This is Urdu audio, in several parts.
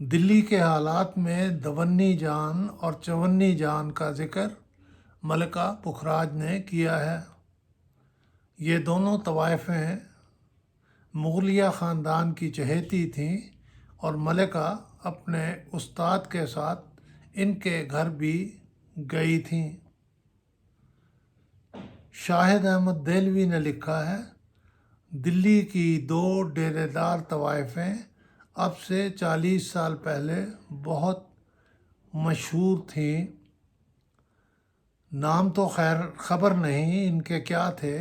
دلی کے حالات میں دونی جان اور چونی جان کا ذکر ملکہ پکھراج نے کیا ہے۔ یہ دونوں طوائفیں مغلیہ خاندان کی چہیتی تھیں اور ملکہ اپنے استاد کے ساتھ ان کے گھر بھی گئی تھیں۔ شاہد احمد دہلوی نے لکھا ہے، دلی کی دو ڈیرے دار طوائفیں اب سے 40 سال پہلے بہت مشہور تھیں۔ نام تو خیر خبر نہیں ان کے کیا تھے،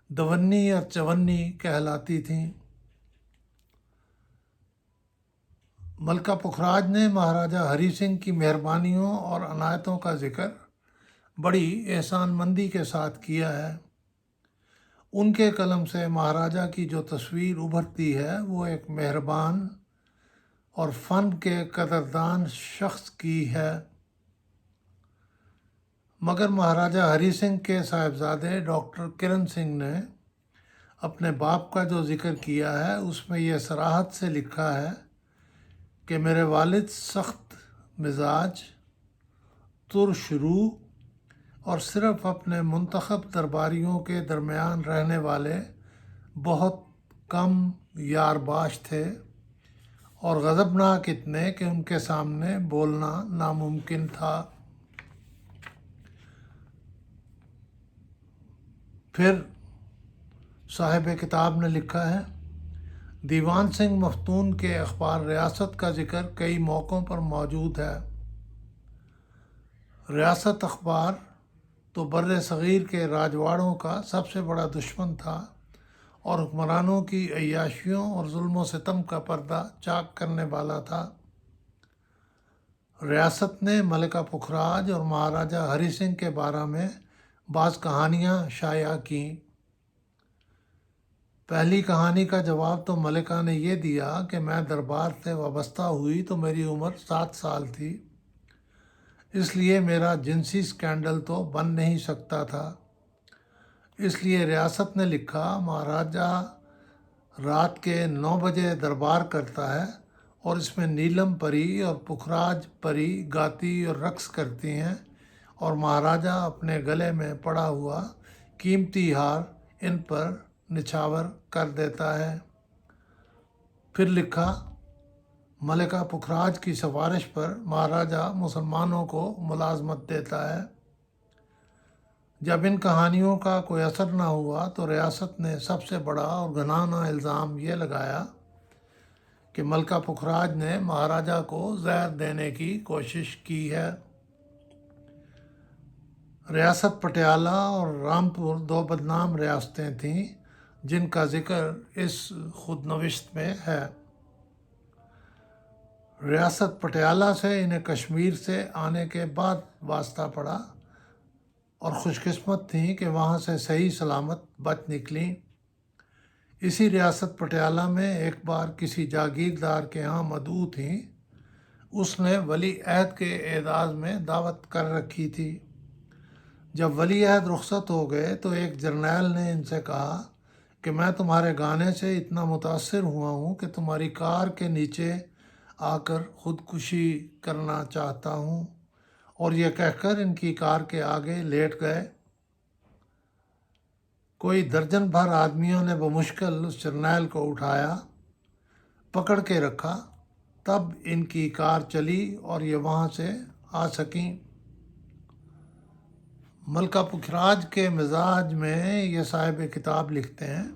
دونی اور چونی کہلاتی تھیں۔ ملکہ پکھراج نے مہاراجہ ہری سنگھ کی مہربانیوں اور عنایتوں کا ذکر بڑی احسان مندی کے ساتھ کیا ہے۔ ان کے قلم سے مہاراجہ کی جو تصویر ابھرتی ہے وہ ایک مہربان اور فن کے قدردان شخص کی ہے۔ مگر مہاراجہ ہری سنگھ کے صاحبزادے ڈاکٹر کرن سنگھ نے اپنے باپ کا جو ذکر کیا ہے اس میں یہ صراحت سے لکھا ہے کہ میرے والد سخت مزاج، ترش روح اور صرف اپنے منتخب درباریوں کے درمیان رہنے والے بہت کم یار باش تھے، اور غضبناک اتنے کہ ان کے سامنے بولنا ناممکن تھا۔ پھر صاحب کتاب نے لکھا ہے، دیوان سنگھ مفتون کے اخبار ریاست کا ذکر کئی موقعوں پر موجود ہے۔ ریاست اخبار تو بر صغیر کے راجواڑوں کا سب سے بڑا دشمن تھا اور حکمرانوں کی عیاشیوں اور ظلم و ستم کا پردہ چاک کرنے والا تھا۔ ریاست نے ملکہ پکھراج اور مہاراجہ ہری سنگھ کے بارے میں بعض کہانیاں شائع کیں۔ پہلی کہانی کا جواب تو ملکہ نے یہ دیا کہ میں دربار سے وابستہ ہوئی تو میری عمر 7 سال تھی، اس لیے میرا جنسی سکینڈل تو بن نہیں سکتا تھا۔ اس لیے ریاست نے لکھا، مہاراجہ رات کے 9 بجے دربار کرتا ہے اور اس میں نیلم پری اور پکھراج پری گاتی اور رقص کرتی ہیں اور مہاراجہ اپنے گلے میں پڑا ہوا قیمتی ہار ان پر نچھاور کر دیتا ہے۔ پھر لکھا، ملکہ پکھراج کی سفارش پر مہاراجہ مسلمانوں کو ملازمت دیتا ہے۔ جب ان کہانیوں کا کوئی اثر نہ ہوا تو ریاست نے سب سے بڑا اور گھناؤنا الزام یہ لگایا کہ ملکہ پکھراج نے مہاراجہ کو زہر دینے کی کوشش کی ہے۔ ریاست پٹیالہ اور رامپور دو بدنام ریاستیں تھیں جن کا ذکر اس خود نوشت میں ہے۔ ریاست پٹیالہ سے انہیں کشمیر سے آنے کے بعد واسطہ پڑا اور خوش قسمت تھیں کہ وہاں سے صحیح سلامت بچ نکلیں۔ اسی ریاست پٹیالہ میں ایک بار کسی جاگیردار کے ہاں مدعو تھیں، اس نے ولی عہد کے اعزاز میں دعوت کر رکھی تھی۔ جب ولی عہد رخصت ہو گئے تو ایک جرنیل نے ان سے کہا کہ میں تمہارے گانے سے اتنا متاثر ہوا ہوں کہ تمہاری کار کے نیچے آ کر خودکشی کرنا چاہتا ہوں، اور یہ کہہ کر ان کی کار کے آگے لیٹ گئے۔ کوئی درجن بھر آدمیوں نے بمشکل اس جرنیل کو اٹھایا، پکڑ کے رکھا، تب ان کی کار چلی اور یہ وہاں سے آ سکیں۔ ملکہ پکھراج کے مزاج میں یہ صاحب کتاب لکھتے ہیں،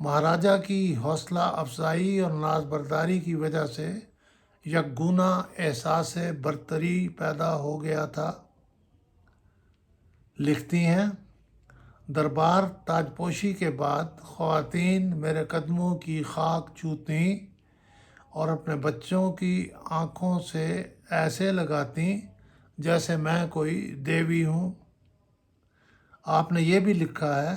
مہاراجہ کی حوصلہ افزائی اور ناز برداری کی وجہ سے یکگنا احساس برتری پیدا ہو گیا تھا۔ لکھتی ہیں، دربار تاجپوشی کے بعد خواتین میرے قدموں کی خاک چوتیں اور اپنے بچوں کی آنکھوں سے ایسے لگاتیں جیسے میں کوئی دیوی ہوں۔ آپ نے یہ بھی لکھا ہے،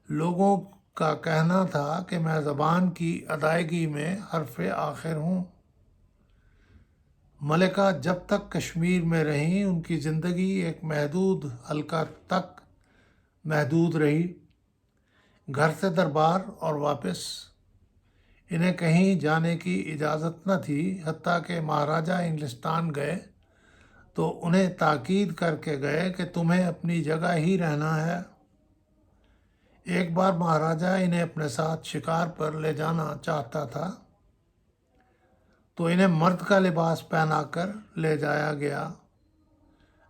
لوگوں کا کہنا تھا کہ میں زبان کی ادائیگی میں حرف آخر ہوں۔ ملکہ جب تک کشمیر میں رہیں ان کی زندگی ایک محدود حلقہ تک محدود رہی، گھر سے دربار اور واپس۔ انہیں کہیں جانے کی اجازت نہ تھی، حتیٰ کہ مہاراجہ انگلستان گئے تو انہیں تاکید کر کے گئے کہ تمہیں اپنی جگہ ہی رہنا ہے۔ ایک بار مہاراجہ انہیں اپنے ساتھ شکار پر لے جانا چاہتا تھا تو انہیں مرد کا لباس پہنا کر لے جایا گیا۔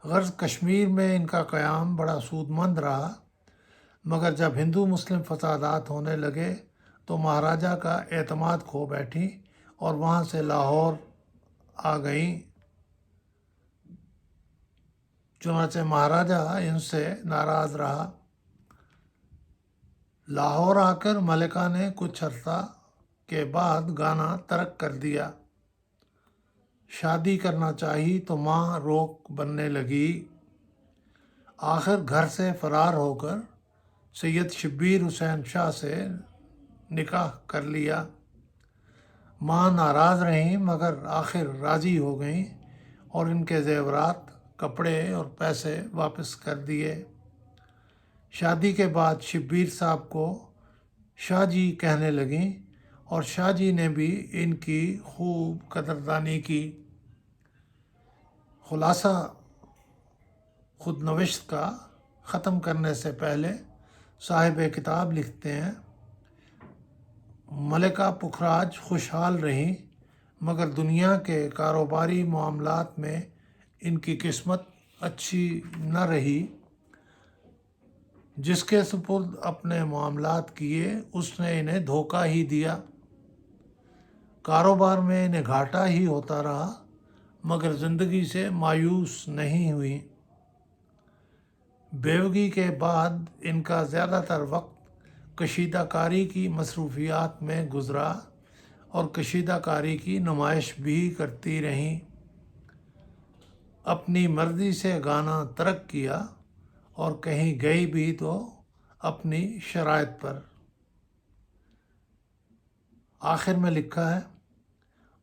غرض کشمیر میں ان کا قیام بڑا سود مند رہا، مگر جب ہندو مسلم فسادات ہونے لگے تو مہاراجہ کا اعتماد کھو بیٹھی اور وہاں سے لاہور آ گئیں۔ چنانچہ مہاراجہ ان سے ناراض رہا۔ لاہور آ کر ملکہ نے کچھ عرصہ کے بعد گانا ترک کر دیا۔ شادی کرنا چاہی تو ماں روک بننے لگی۔ آخر گھر سے فرار ہو کر سید شبیر حسین شاہ سے نکاح کر لیا۔ ماں ناراض رہیں مگر آخر راضی ہو گئیں اور ان کے زیورات، کپڑے اور پیسے واپس کر دیے۔ شادی کے بعد شبیر صاحب کو شاہ جی کہنے لگیں اور شاہ جی نے بھی ان کی خوب قدردانی کی۔ خلاصہ خود نوشت کا ختم کرنے سے پہلے صاحب کتاب لکھتے ہیں، ملکہ پکھراج خوشحال رہیں مگر دنیا کے کاروباری معاملات میں ان کی قسمت اچھی نہ رہی۔ جس کے سپرد اپنے معاملات کیے اس نے انہیں دھوکہ ہی دیا۔ کاروبار میں انہیں گھاٹا ہی ہوتا رہا مگر زندگی سے مایوس نہیں ہوئی۔ بیوگی کے بعد ان کا زیادہ تر وقت کشیدہ کاری کی مصروفیات میں گزرا اور کشیدہ کاری کی نمائش بھی کرتی رہیں۔ اپنی مرضی سے گانا ترک کیا اور کہیں گئی بھی تو اپنی شرائط پر۔ آخر میں لکھا ہے،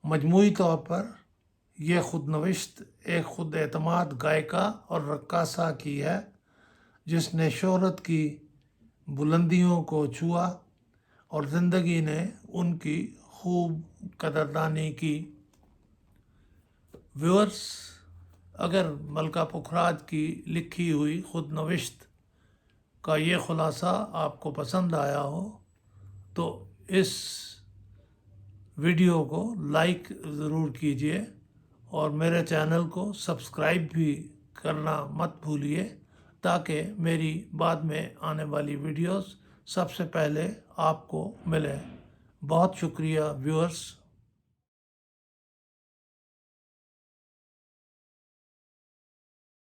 مجموعی طور پر یہ خود نوشت ایک خود اعتماد گائیکا اور رقاصہ کی ہے جس نے شہرت کی بلندیوں کو چھوا اور زندگی نے ان کی خوب قدردانی کی۔ ویورز، اگر ملکہ پکھراج کی لکھی ہوئی خود نوشت کا یہ خلاصہ آپ کو پسند آیا ہو تو اس ویڈیو کو لائک ضرور کیجیے اور میرے چینل کو سبسکرائب بھی کرنا مت بھولیے تاکہ میری بعد میں آنے والی ویڈیوز سب سے پہلے آپ کو ملے۔ بہت شکریہ ویورز۔